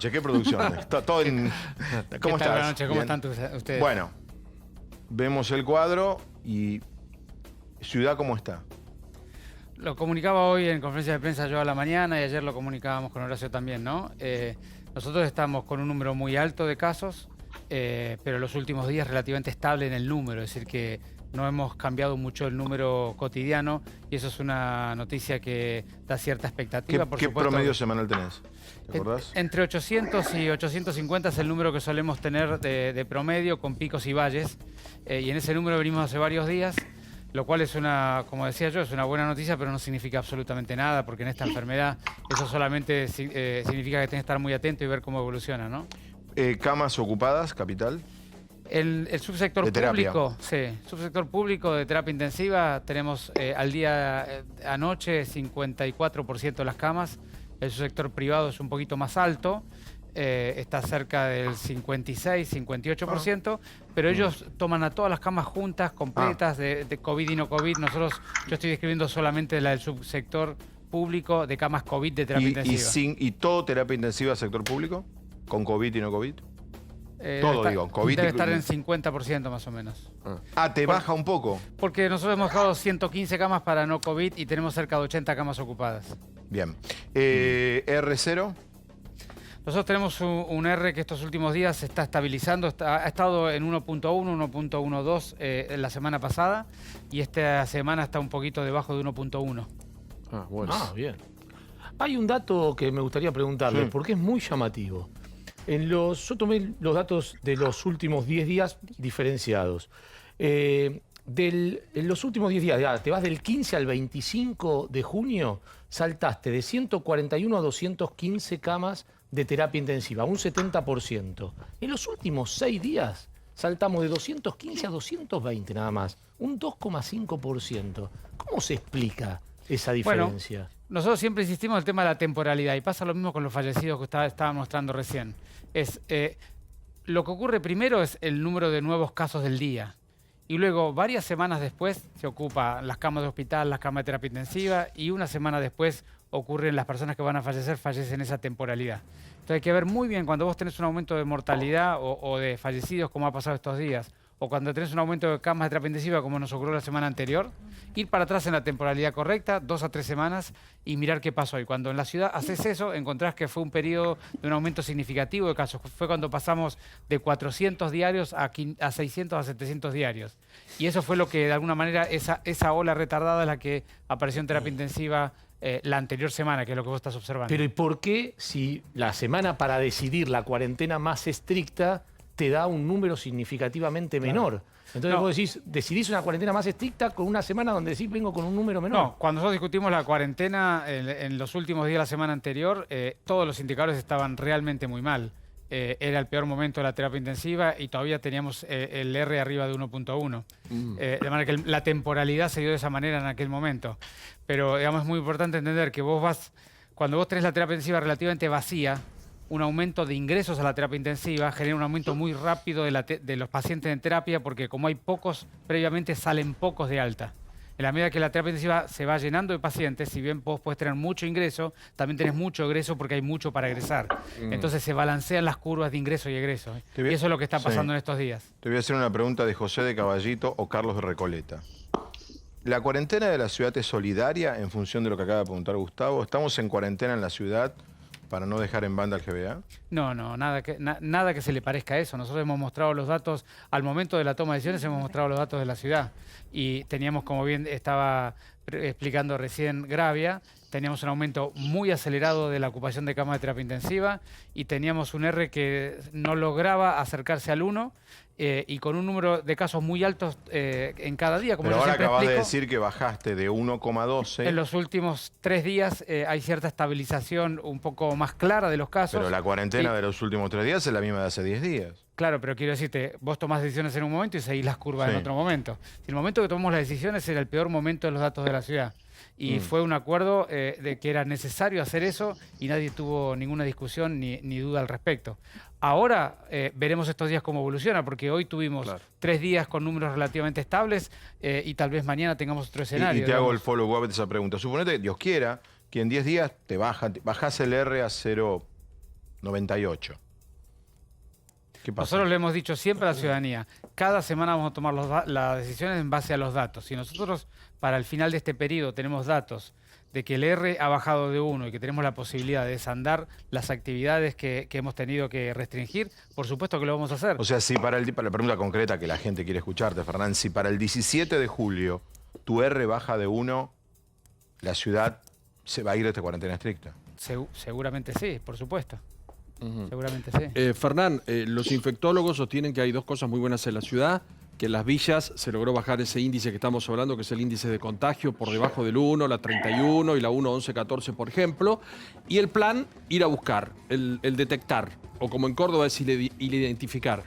Chequé producción. Está todo en... ¿Cómo ¿Qué tal? estás? Buenas noches, ¿cómo Bien. están ustedes? Bueno, vemos el cuadro y ciudad cómo está. Lo comunicaba hoy en conferencia de prensa yo a la mañana y ayer lo comunicábamos con Horacio también, ¿no? Nosotros estamos con un número muy alto de casos, pero los últimos días relativamente estable en el número, es decir que no hemos cambiado mucho el número cotidiano y eso es una noticia que da cierta expectativa. ¿Qué promedio semanal tenés? ¿Te acordás? Entre 800 y 850 es el número que solemos tener de promedio con picos y valles y en ese número venimos hace varios días. Lo cual es una, como decía yo, es una buena noticia, pero no significa absolutamente nada, porque en esta enfermedad eso solamente significa que tenés que estar muy atento y ver cómo evoluciona, ¿no? ¿Camas ocupadas, capital? El subsector de terapia. público, sí, subsector público de terapia intensiva, tenemos al día anoche 54% de las camas. El subsector privado es un poquito más alto. Está cerca del 56, 58%, pero ellos toman a todas las camas juntas, completas, de COVID y no COVID. Yo estoy describiendo solamente la del subsector público de camas COVID de terapia intensiva. ¿Y todo terapia intensiva sector público? ¿Con COVID y no COVID? Todo, digo, COVID. Debe estar en 50% más o menos. ¿Te baja un poco? Porque nosotros hemos dejado 115 camas para no COVID y tenemos cerca de 80 camas ocupadas. Bien. ¿R0? Nosotros tenemos un R que estos últimos días se está estabilizando, ha estado en 1.1, 1.12 la semana pasada y esta semana está un poquito debajo de 1.1. Bueno. Bien. Hay un dato que me gustaría preguntarle, porque es muy llamativo. Yo tomé los datos de los últimos 10 días diferenciados. En los últimos 10 días, ya, te vas del 15 al 25 de junio, saltaste de 141 a 215 camas de terapia intensiva, un 70%. En los últimos 6 días saltamos de 215 a 220 nada más, un 2,5%. ¿Cómo se explica esa diferencia? Bueno, nosotros siempre insistimos en el tema de la temporalidad y pasa lo mismo con los fallecidos que estaba mostrando recién. Lo que ocurre primero es el número de nuevos casos del día. Y luego, varias semanas después, se ocupan las camas de hospital, las camas de terapia intensiva, y una semana después ocurren las personas que van a fallecer, fallecen esa temporalidad. Entonces hay que ver muy bien cuando vos tenés un aumento de mortalidad o de fallecidos, como ha pasado estos días, o cuando tenés un aumento de camas de terapia intensiva, como nos ocurrió la semana anterior, ir para atrás en la temporalidad correcta, 2 a 3 semamas, y mirar qué pasó. Y cuando en la ciudad haces eso, encontrás que fue un periodo de un aumento significativo de casos. Fue cuando pasamos de 400 diarios a 600 a 700 diarios. Y eso fue lo que, de alguna manera, esa ola retardada es la que apareció en terapia intensiva la anterior semana, que es lo que vos estás observando. Pero ¿y por qué si la semana para decidir la cuarentena más estricta te da un número significativamente menor? Entonces vos decidís una cuarentena más estricta con una semana donde decís vengo con un número menor. No, cuando nosotros discutimos la cuarentena en los últimos días de la semana anterior, todos los indicadores estaban realmente muy mal. Era el peor momento de la terapia intensiva y todavía teníamos el R arriba de 1.1. De manera que la temporalidad se dio de esa manera en aquel momento. Pero digamos, es muy importante entender que cuando vos tenés la terapia intensiva relativamente vacía, un aumento de ingresos a la terapia intensiva genera un aumento muy rápido de los pacientes en terapia porque como hay pocos, previamente salen pocos de alta. En la medida que la terapia intensiva se va llenando de pacientes, si bien vos podés tener mucho ingreso, también tenés mucho egreso porque hay mucho para egresar. Entonces se balancean las curvas de ingreso y egreso. Y eso es lo que está pasando en estos días. Te voy a hacer una pregunta de José de Caballito o Carlos de Recoleta. ¿La cuarentena de la ciudad es solidaria en función de lo que acaba de preguntar Gustavo? ¿Estamos en cuarentena en la ciudad para no dejar en banda al GBA? No, nada que se le parezca a eso. Nosotros hemos mostrado los datos, al momento de la toma de decisiones hemos mostrado los datos de la ciudad. Y teníamos, como bien estaba explicando recién Gravia, teníamos un aumento muy acelerado de la ocupación de camas de terapia intensiva y teníamos un R que no lograba acercarse al 1 y con un número de casos muy altos en cada día. Como pero ahora acabas de explico, decir que bajaste de 1,12. En los últimos 3 días hay cierta estabilización un poco más clara de los casos. Pero la cuarentena de los últimos 3 días es la misma de hace 10 días. Claro, pero quiero decirte, vos tomás decisiones en un momento y seguís las curvas en otro momento. El momento que tomamos las decisiones era el peor momento de los datos de la ciudad. Y fue un acuerdo de que era necesario hacer eso y nadie tuvo ninguna discusión ni duda al respecto. Ahora veremos estos días cómo evoluciona, porque hoy tuvimos 3 días con números relativamente estables y tal vez mañana tengamos otro escenario. Y te hago el follow-up de esa pregunta. Suponete, Dios quiera, que en 10 días bajás el R a 0. 98. ¿Qué pasa? Nosotros le hemos dicho siempre a la ciudadanía, cada semana vamos a tomar las decisiones en base a los datos. Si nosotros para el final de este periodo tenemos datos de que el R ha bajado de 1 y que tenemos la posibilidad de desandar las actividades que hemos tenido que restringir, por supuesto que lo vamos a hacer. O sea, si para la pregunta concreta que la gente quiere escucharte, Fernán, si para el 17 de julio tu R baja de 1, la ciudad se va a ir de esta cuarentena estricta. Seguramente sí, por supuesto. Seguramente sí. Fernán, los infectólogos sostienen que hay dos cosas muy buenas en la ciudad, que en las villas se logró bajar ese índice que estamos hablando, que es el índice de contagio por debajo del 1, la 31 y la 1, 11, 14, por ejemplo, y el plan ir a buscar, el detectar, o como en Córdoba es el identificar.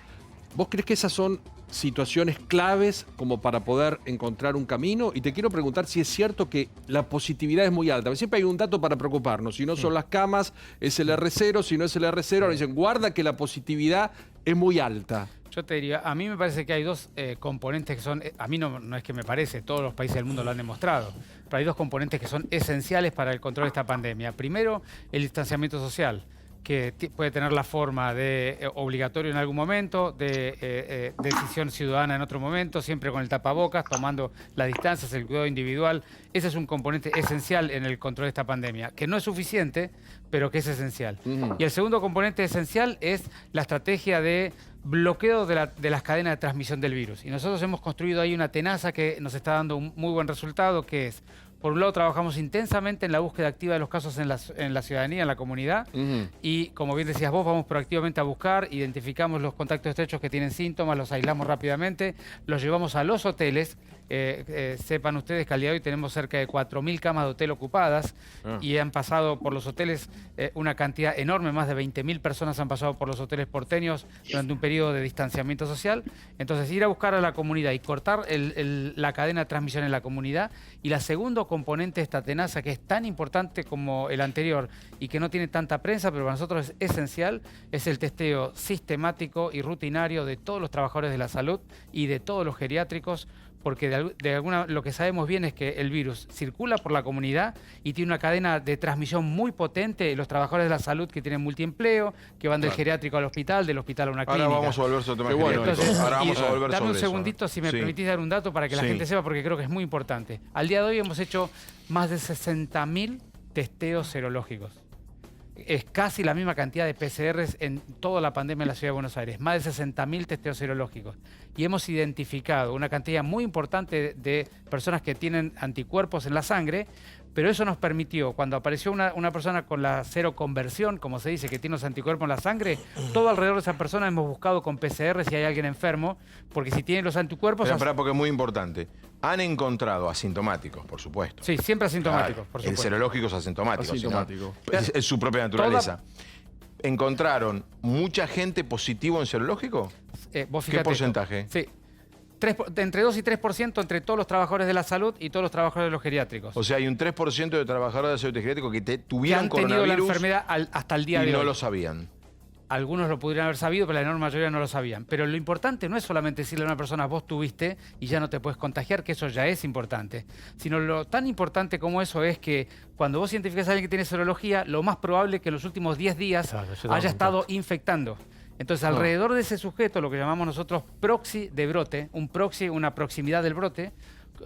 ¿Vos crees que esas son situaciones claves como para poder encontrar un camino? Y te quiero preguntar si es cierto que la positividad es muy alta. Siempre hay un dato para preocuparnos. Si no son las camas, es el R0. Si no es el R0, nos dicen, guarda que la positividad es muy alta. Yo te diría, a mí me parece que hay dos componentes que son, a mí no es que me parece, todos los países del mundo lo han demostrado, pero hay dos componentes que son esenciales para el control de esta pandemia. Primero, el distanciamiento social, que puede tener la forma de obligatorio en algún momento, de decisión ciudadana en otro momento, siempre con el tapabocas, tomando las distancias, el cuidado individual. Ese es un componente esencial en el control de esta pandemia, que no es suficiente, pero que es esencial. Y el segundo componente esencial es la estrategia de bloqueo de las cadenas de transmisión del virus. Y nosotros hemos construido ahí una tenaza que nos está dando un muy buen resultado, que es, por un lado, trabajamos intensamente en la búsqueda activa de los casos en la ciudadanía, en la comunidad. Y, como bien decías vos, vamos proactivamente a buscar, identificamos los contactos estrechos que tienen síntomas, los aislamos rápidamente, los llevamos a los hoteles. Sepan ustedes que al día de hoy tenemos cerca de 4.000 camas de hotel ocupadas y han pasado por los hoteles una cantidad enorme, más de 20.000 personas han pasado por los hoteles porteños durante un periodo de distanciamiento social. Entonces, ir a buscar a la comunidad y cortar la cadena de transmisión en la comunidad. Y la segunda componente de esta tenaza, que es tan importante como el anterior y que no tiene tanta prensa, pero para nosotros es esencial, es el testeo sistemático y rutinario de todos los trabajadores de la salud y de todos los geriátricos, porque lo que sabemos bien es que el virus circula por la comunidad y tiene una cadena de transmisión muy potente. Los trabajadores de la salud que tienen multiempleo, que van del geriátrico al hospital, del hospital a una clínica. Ahora vamos a volver sobre el tema Bueno, entonces, ahora vamos a volver dame sobre un eso, segundito, si me permitís dar un dato para que la gente sepa, porque creo que es muy importante. Al día de hoy hemos hecho más de 60.000 testeos serológicos. Es casi la misma cantidad de PCRs en toda la pandemia en la Ciudad de Buenos Aires, más de 60.000 testeos serológicos. Y hemos identificado una cantidad muy importante de personas que tienen anticuerpos en la sangre, pero eso nos permitió, cuando apareció una persona con la seroconversión, como se dice, que tiene los anticuerpos en la sangre, todo alrededor de esa persona hemos buscado con PCR si hay alguien enfermo, porque si tiene los anticuerpos... Espera, porque es muy importante. Han encontrado asintomáticos, por supuesto. Sí, siempre asintomáticos, Claro, por el supuesto. serológico es asintomático. Asintomático. Si no, es su propia naturaleza. ¿Encontraron mucha gente positivo en serológico? Vos ¿Qué fíjate porcentaje? esto. Sí. Entre 2 y 3% entre todos los trabajadores de la salud y todos los trabajadores de los geriátricos. O sea, hay un 3% de trabajadores de salud geriátrico que que tuvieron han tenido la coronavirus enfermedad hasta el día y de no hoy. lo sabían. Algunos lo pudieran haber sabido, pero la enorme mayoría no lo sabían. Pero lo importante no es solamente decirle a una persona, vos tuviste y ya no te puedes contagiar, que eso ya es importante. Sino lo tan importante como eso es que cuando vos identificás a alguien que tiene serología, lo más probable es que en los últimos 10 días haya estado infectando. Entonces, alrededor de ese sujeto, lo que llamamos nosotros proxy de brote, un proxy, una proximidad del brote,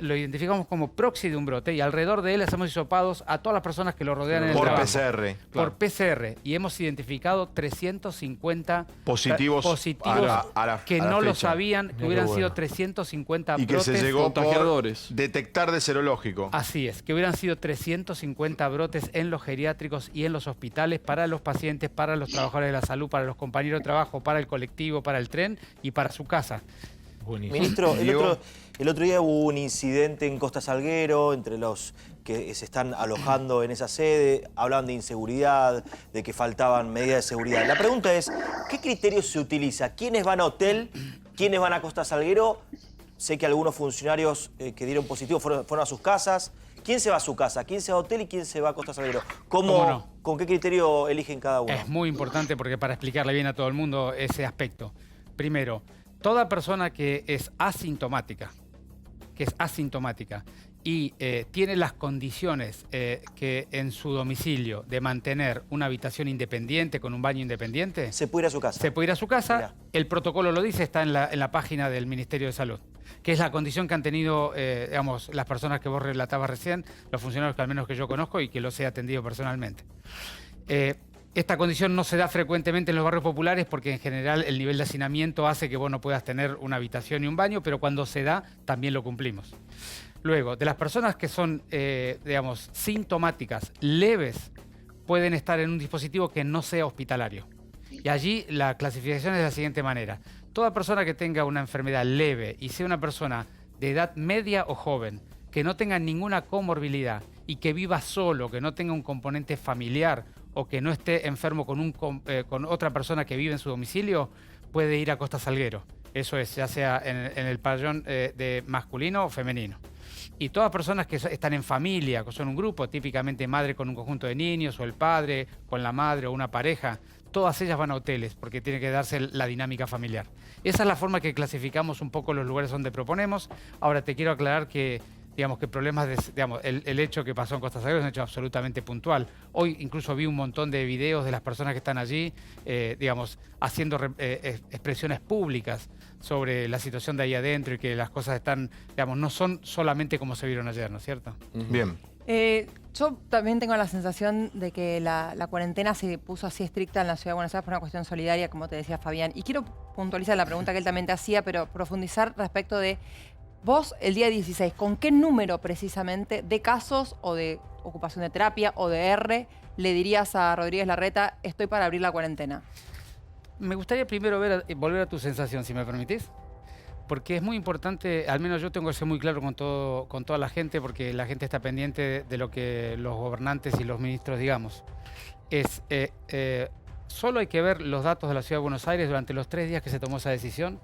lo identificamos como proxy de un brote y alrededor de él hacemos hisopados a todas las personas que lo rodean en el Por trabajo. PCR. Por PCR. Y hemos identificado 350 Positivos a la que a la no lo fecha. sabían, que hubieran sido 350 Y que brotes. se llegó por contagiadores. detectar de serológico. Así es, que hubieran sido 350 brotes en los geriátricos y en los hospitales para los pacientes, para los trabajadores de la salud, para los compañeros de trabajo, para el colectivo, para el tren y para su casa. Buenísimo. Ministro, Diego. el otro día hubo un incidente en Costa Salguero entre los que se están alojando en esa sede. Hablaban de inseguridad, de que faltaban medidas de seguridad. La pregunta es, ¿qué criterios se utiliza? ¿Quiénes van a hotel? ¿Quiénes van a Costa Salguero? Sé que algunos funcionarios que dieron positivo fueron a sus casas. ¿Quién se va a su casa? ¿Quién se va a hotel y quién se va a Costa Salguero? ¿Cómo no? ¿Con qué criterio eligen cada uno? Es muy importante porque para explicarle bien a todo el mundo ese aspecto. Primero, toda persona que es asintomática y tiene las condiciones que en su domicilio de mantener una habitación independiente con un baño independiente, Se puede ir a su casa. se puede ir a su casa. Mirá. El protocolo lo dice, está en la página del Ministerio de Salud, que es la condición que han tenido, digamos, las personas que vos relatabas recién, los funcionarios que al menos que yo conozco y que los he atendido personalmente. Esta condición no se da frecuentemente en los barrios populares porque en general el nivel de hacinamiento hace que vos no puedas tener una habitación y un baño, pero cuando se da también lo cumplimos. Luego, de las personas que son, digamos, sintomáticas, leves, pueden estar en un dispositivo que no sea hospitalario. Y allí la clasificación es de la siguiente manera. Toda persona que tenga una enfermedad leve y sea una persona de edad media o joven, que no tenga ninguna comorbilidad y que viva solo, que no tenga un componente familiar o que no esté enfermo con otra persona que vive en su domicilio, puede ir a Costa Salguero. Eso es, ya sea en el pabellón de masculino o femenino. Y todas personas que están en familia, que son un grupo, típicamente madre con un conjunto de niños, o el padre con la madre o una pareja, todas ellas van a hoteles porque tiene que darse la dinámica familiar. Esa es la forma que clasificamos un poco los lugares donde proponemos. Ahora te quiero aclarar que, digamos, que problemas el hecho que pasó en Costa Salguero es un hecho absolutamente puntual. Hoy incluso vi un montón de videos de las personas que están allí, digamos, haciendo expresiones públicas sobre la situación de ahí adentro y que las cosas están, digamos, no son solamente como se vieron ayer, ¿no es cierto? Bien. Yo también tengo la sensación de que la cuarentena se puso así estricta en la Ciudad de Buenos Aires por una cuestión solidaria, como te decía Fabián. Y quiero puntualizar la pregunta que él también te hacía, pero profundizar respecto de vos, el día 16, ¿con qué número precisamente de casos o de ocupación de terapia o de R le dirías a Rodríguez Larreta, estoy para abrir la cuarentena? Me gustaría primero volver a tu sensación, si me permitís. Porque es muy importante, al menos yo tengo que ser muy claro con toda la gente, porque la gente está pendiente de lo que los gobernantes y los ministros digamos. Solo hay que ver los datos de la Ciudad de Buenos Aires durante los 3 días que se tomó esa decisión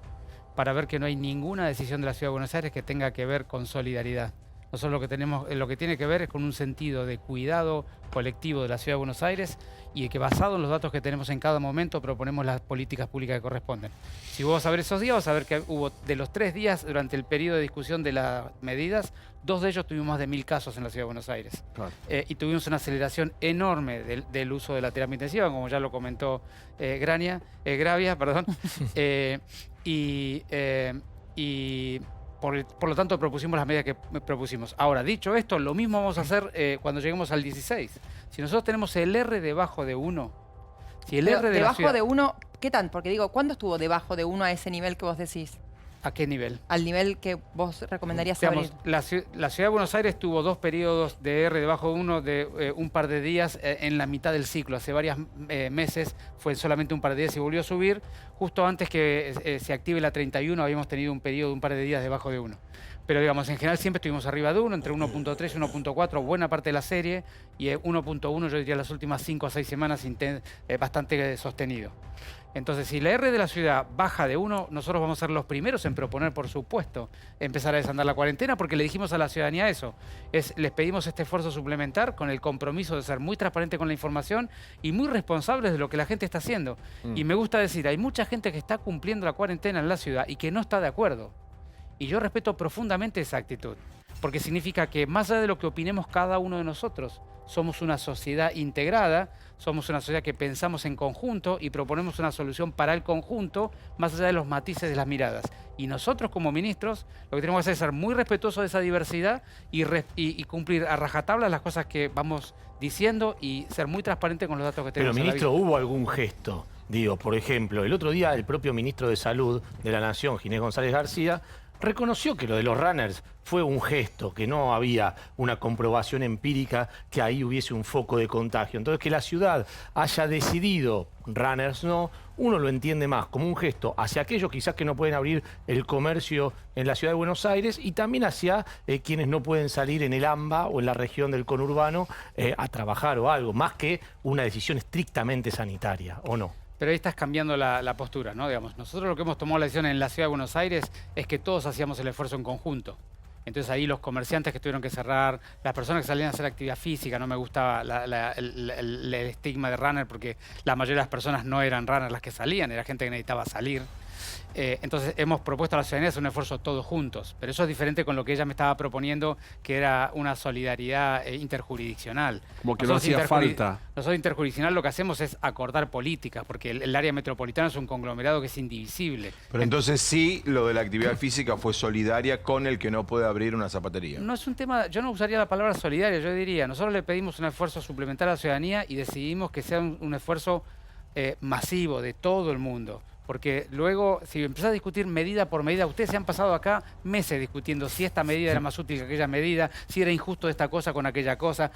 para ver que no hay ninguna decisión de la Ciudad de Buenos Aires que tenga que ver con solidaridad. Nosotros lo que tiene que ver es con un sentido de cuidado colectivo de la Ciudad de Buenos Aires y que basado en los datos que tenemos en cada momento proponemos las políticas públicas que corresponden. Si vos vas a ver esos días, vas a ver que hubo de los 3 días durante el periodo de discusión de las medidas, 2 de ellos tuvimos más de 1000 casos en la Ciudad de Buenos Aires. Claro. Y tuvimos una aceleración enorme del uso de la terapia intensiva, como ya lo comentó Gravia, perdón. Por lo tanto, propusimos las medidas que propusimos. Ahora, dicho esto, lo mismo vamos a hacer cuando lleguemos al 16. Si nosotros tenemos el R debajo de 1, si el R de debajo la ciudad, de 1, ¿qué tan? Porque digo, ¿cuándo estuvo debajo de 1 a ese nivel que vos decís? ¿a qué nivel? Al nivel que vos recomendarías Digamos, abrir. la Ciudad de Buenos Aires tuvo 2 periodos de R debajo de 1 de un par de días en la mitad del ciclo. Hace varios meses fue solamente un par de días y volvió a subir. Justo antes que se active la 31 habíamos tenido un periodo de un par de días debajo de 1. Pero digamos, en general siempre estuvimos arriba de 1, entre 1.3 y 1.4, buena parte de la serie, y 1.1 yo diría las últimas 5 a 6 semanas bastante sostenido. Entonces, si la R de la ciudad baja de 1, nosotros vamos a ser los primeros en proponer, por supuesto, empezar a desandar la cuarentena, porque le dijimos a la ciudadanía eso. Les pedimos este esfuerzo suplementar con el compromiso de ser muy transparente con la información y muy responsables de lo que la gente está haciendo. Y me gusta decir, hay mucha gente que está cumpliendo la cuarentena en la ciudad y que no está de acuerdo. Y yo respeto profundamente esa actitud, porque significa que más allá de lo que opinemos cada uno de nosotros, somos una sociedad integrada, somos una sociedad que pensamos en conjunto y proponemos una solución para el conjunto, más allá de los matices de las miradas. Y nosotros como ministros lo que tenemos que hacer es ser muy respetuosos de esa diversidad y cumplir a rajatabla las cosas que vamos diciendo y ser muy transparentes con los datos que tenemos. Pero, ministro, ¿hubo algún gesto? Digo, por ejemplo, el otro día el propio ministro de Salud de la Nación, Ginés González García, reconoció que lo de los runners fue un gesto, que no había una comprobación empírica que ahí hubiese un foco de contagio. Entonces, que la ciudad haya decidido runners no, uno lo entiende más como un gesto hacia aquellos quizás que no pueden abrir el comercio en la ciudad de Buenos Aires y también hacia quienes no pueden salir en el AMBA o en la región del conurbano a trabajar o algo, más que una decisión estrictamente sanitaria, ¿o no? Pero ahí estás cambiando la postura, ¿no? Digamos, nosotros lo que hemos tomado la decisión en la Ciudad de Buenos Aires es que todos hacíamos el esfuerzo en conjunto. Entonces ahí los comerciantes que tuvieron que cerrar, las personas que salían a hacer actividad física, no me gustaba el estigma de runner porque la mayoría de las personas no eran runners las que salían, era gente que necesitaba salir. Entonces hemos propuesto a la ciudadanía hacer un esfuerzo todos juntos, pero eso es diferente con lo que ella me estaba proponiendo, que era una solidaridad interjurisdiccional. Como que no hacía falta. Nosotros interjurisdiccional lo que hacemos es acordar políticas, porque el área metropolitana es un conglomerado que es indivisible. Pero entonces sí, lo de la actividad física fue solidaria con el que no puede abrir una zapatería. No es un tema, yo no usaría la palabra solidaria, yo diría, nosotros le pedimos un esfuerzo suplementario a la ciudadanía y decidimos que sea un esfuerzo masivo de todo el mundo. Porque luego, si empezás a discutir medida por medida, ustedes se han pasado acá meses discutiendo si esta medida era más útil que aquella medida, si era injusto esta cosa con aquella cosa.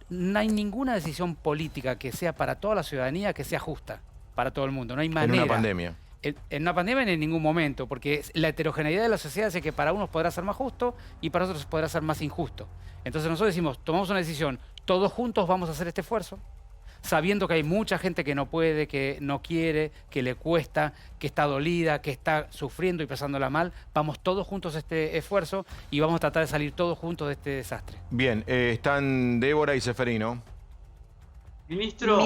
No hay ninguna decisión política que sea para toda la ciudadanía que sea justa para todo el mundo. No hay manera. En una pandemia. En una pandemia ni en ningún momento, porque la heterogeneidad de la sociedad hace que para unos podrá ser más justo y para otros podrá ser más injusto. Entonces nosotros decimos, tomamos una decisión, todos juntos vamos a hacer este esfuerzo, sabiendo que hay mucha gente que no puede, que no quiere, que le cuesta, que está dolida, que está sufriendo y pasándola mal. Vamos todos juntos a este esfuerzo y vamos a tratar de salir todos juntos de este desastre. Bien, están Débora y Seferino. Ministro.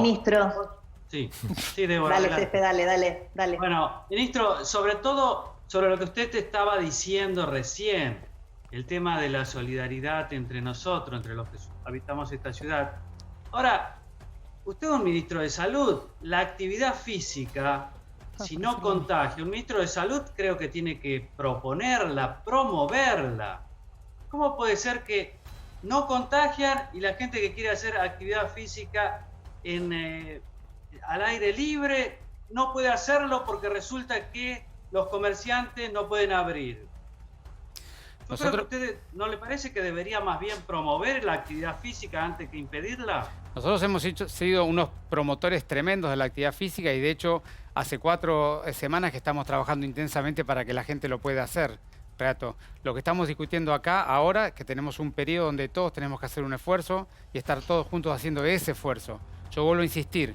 Sí, Débora. Dale, Cefe, dale. Bueno, ministro, sobre todo sobre lo que usted te estaba diciendo recién, el tema de la solidaridad entre nosotros, entre los que habitamos esta ciudad. Ahora, usted es un ministro de salud, la actividad física, si no contagia, un ministro de salud creo que tiene que proponerla, promoverla. ¿Cómo puede ser que no contagian y la gente que quiere hacer actividad física al aire libre no puede hacerlo porque resulta que los comerciantes no pueden abrir? Yo creo que a ustedes, ¿no le parece que debería más bien promover la actividad física antes que impedirla? Nosotros hemos sido unos promotores tremendos de la actividad física y de hecho hace 4 semanas que estamos trabajando intensamente para que la gente lo pueda hacer. Renato, lo que estamos discutiendo acá ahora, que tenemos un periodo donde todos tenemos que hacer un esfuerzo y estar todos juntos haciendo ese esfuerzo. Yo vuelvo a insistir,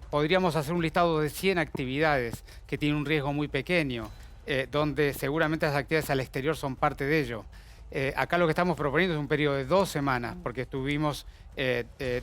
podríamos hacer un listado de 100 actividades que tienen un riesgo muy pequeño, donde seguramente las actividades al exterior son parte de ello. Acá lo que estamos proponiendo es un periodo de 2 semanas, porque estuvimos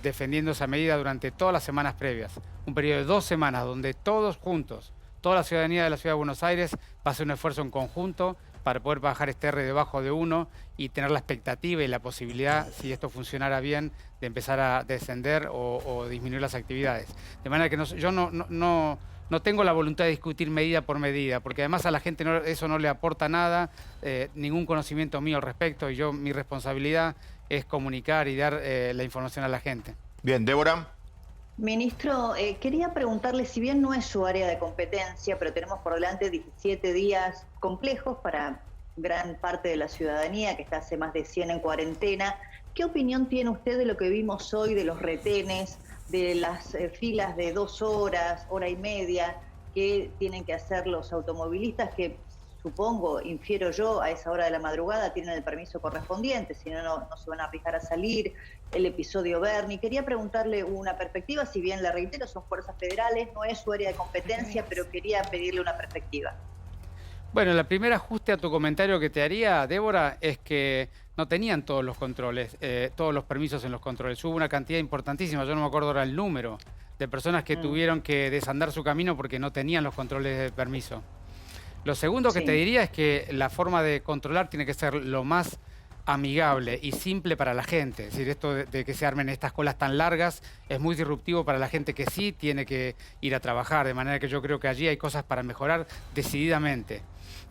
defendiendo esa medida durante todas las semanas previas. Un periodo de 2 semanas donde todos juntos, toda la ciudadanía de la Ciudad de Buenos Aires va a hacer un esfuerzo en conjunto para poder bajar este R debajo de 1 y tener la expectativa y la posibilidad, si esto funcionara bien, de empezar a descender o disminuir las actividades. De manera que yo no tengo la voluntad de discutir medida por medida, porque además a la gente eso no le aporta nada, ningún conocimiento mío al respecto, y mi responsabilidad es comunicar y dar la información a la gente. Bien, Débora. Ministro, quería preguntarle, si bien no es su área de competencia, pero tenemos por delante 17 días complejos para gran parte de la ciudadanía que está hace más de 100 en cuarentena, ¿qué opinión tiene usted de lo que vimos hoy, de los retenes, de las filas de 2 horas, hora y media, que tienen que hacer los automovilistas que, supongo, infiero yo, a esa hora de la madrugada tienen el permiso correspondiente, si no, no se van a arriesgar a salir, el episodio Bernie? Quería preguntarle una perspectiva, si bien le reitero, son fuerzas federales, no es su área de competencia, pero quería pedirle una perspectiva. Bueno, el primer ajuste a tu comentario que te haría, Débora, es que no tenían todos los controles, todos los permisos en los controles. Hubo una cantidad importantísima, yo no me acuerdo ahora el número, de personas que tuvieron que desandar su camino porque no tenían los controles de permiso. Lo segundo que te diría es que la forma de controlar tiene que ser lo más amigable y simple para la gente. Es decir, esto de que se armen estas colas tan largas es muy disruptivo para la gente que sí tiene que ir a trabajar, de manera que yo creo que allí hay cosas para mejorar decididamente.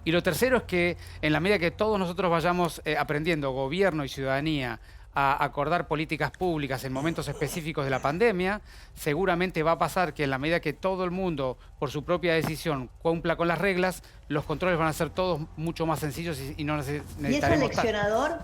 Y lo tercero es que en la medida que todos nosotros vayamos aprendiendo, gobierno y ciudadanía, a acordar políticas públicas en momentos específicos de la pandemia, seguramente va a pasar que en la medida que todo el mundo, por su propia decisión, cumpla con las reglas, los controles van a ser todos mucho más sencillos y no necesitaremos... ¿Y es aleccionador?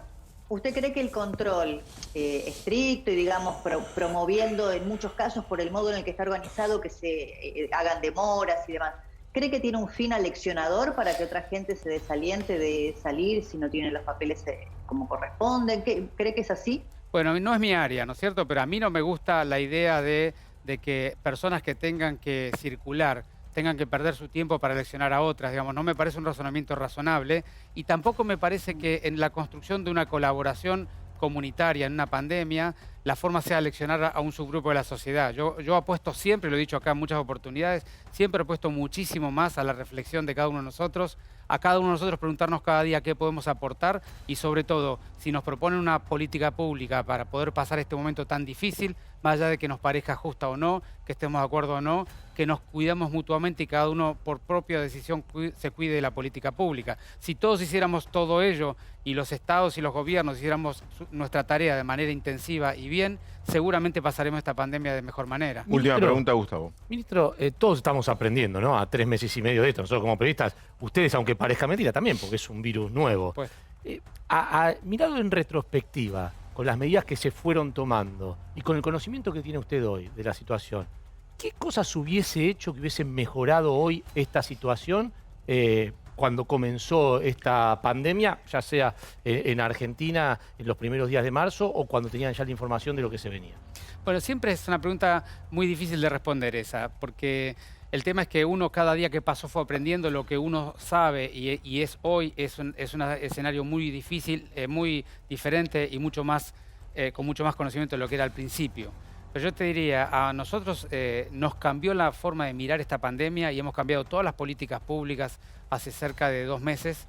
¿Usted cree que el control estricto y, digamos, promoviendo en muchos casos por el modo en el que está organizado que se hagan demoras y demás, cree que tiene un fin aleccionador para que otra gente se desaliente de salir si no tiene los papeles como corresponden? ¿Cree que es así? Bueno, no es mi área, ¿no es cierto? Pero a mí no me gusta la idea de que personas que tengan que circular tengan que perder su tiempo para eleccionar a otras, digamos. No me parece un razonamiento razonable y tampoco me parece que en la construcción de una colaboración comunitaria en una pandemia la forma sea leccionar a un subgrupo de la sociedad. Yo apuesto siempre, lo he dicho acá en muchas oportunidades, siempre he puesto muchísimo más a la reflexión de cada uno de nosotros, a cada uno de nosotros preguntarnos cada día qué podemos aportar y sobre todo, si nos proponen una política pública para poder pasar este momento tan difícil, más allá de que nos parezca justa o no, que estemos de acuerdo o no, que nos cuidemos mutuamente y cada uno por propia decisión se cuide de la política pública. Si todos hiciéramos todo ello y los estados y los gobiernos hiciéramos nuestra tarea de manera intensiva y bien, seguramente pasaremos esta pandemia de mejor manera. Última pregunta, Gustavo. Ministro, todos estamos aprendiendo, ¿no? A 3 meses y medio de esto. Nosotros como periodistas, ustedes, aunque parezca mentira, también, porque es un virus nuevo. Pues, Mirado en retrospectiva, con las medidas que se fueron tomando y con el conocimiento que tiene usted hoy de la situación, ¿qué cosas hubiese hecho que hubiesen mejorado hoy esta situación cuando comenzó esta pandemia, ya sea en Argentina en los primeros días de marzo o cuando tenían ya la información de lo que se venía? bueno, siempre es una pregunta muy difícil de responder esa, porque el tema es que uno cada día que pasó fue aprendiendo lo que uno sabe y es hoy es un escenario muy difícil, muy diferente y mucho más, con mucho más conocimiento de lo que era al principio. Pero yo te diría, a nosotros nos cambió la forma de mirar esta pandemia y hemos cambiado todas las políticas públicas hace cerca de 2 meses,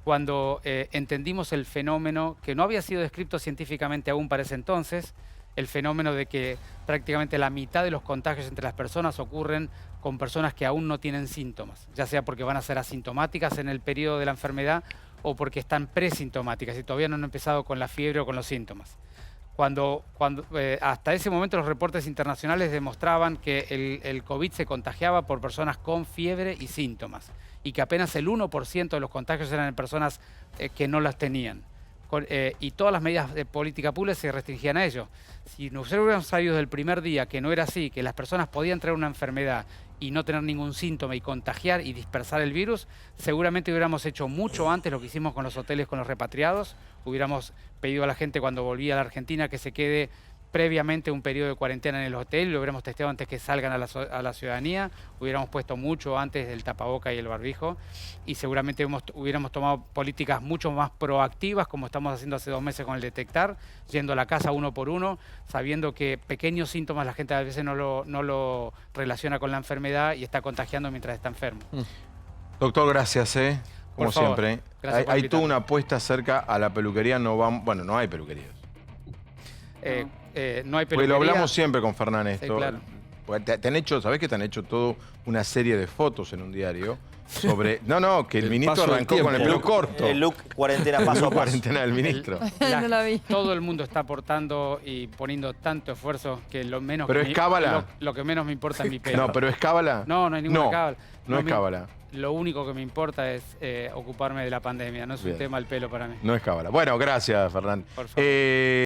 cuando entendimos el fenómeno que no había sido descrito científicamente aún para ese entonces, el fenómeno de que prácticamente la mitad de los contagios entre las personas ocurren con personas que aún no tienen síntomas, ya sea porque van a ser asintomáticas en el periodo de la enfermedad o porque están presintomáticas y todavía no han empezado con la fiebre o con los síntomas. Hasta ese momento los reportes internacionales demostraban que el COVID se contagiaba por personas con fiebre y síntomas y que apenas el 1% de los contagios eran en personas que no las tenían. Y todas las medidas de política pública se restringían a ello. Si nosotros hubiéramos sabido desde el primer día que no era así, que las personas podían tener una enfermedad y no tener ningún síntoma y contagiar y dispersar el virus, seguramente hubiéramos hecho mucho antes lo que hicimos con los hoteles, con los repatriados. Hubiéramos pedido a la gente cuando volvía a la Argentina que se quede previamente un periodo de cuarentena en el hotel, lo hubiéramos testeado antes que salgan a la ciudadanía, hubiéramos puesto mucho antes el tapaboca y el barbijo y seguramente hubiéramos tomado políticas mucho más proactivas como estamos haciendo hace 2 meses con el detectar, yendo a la casa uno por uno, sabiendo que pequeños síntomas la gente a veces no lo relaciona con la enfermedad y está contagiando mientras está enfermo. Doctor, gracias, como Por favor. siempre. Gracias por Hay invitarme. toda una apuesta acerca a la peluquería, no hay peluquerías. No hay Porque peluquería. lo hablamos siempre con Fernán esto. Sí, claro. Porque ¿sabés que te han hecho toda una serie de fotos en un diario sobre... que el El ministro paso del arrancó con el tiempo. pelo corto. El look cuarentena paso a El paso. cuarentena del ministro. No la vi. Todo el mundo está aportando y poniendo tanto esfuerzo que lo menos Pero que es cábala. lo que menos me importa es mi pelo. No, pero es cábala. No hay ninguna cábala. No es cábala. Lo único que me importa es ocuparme de la pandemia, no es Bien. un tema el pelo para mí. No es cábala. Bueno, gracias, Fernán. Por favor.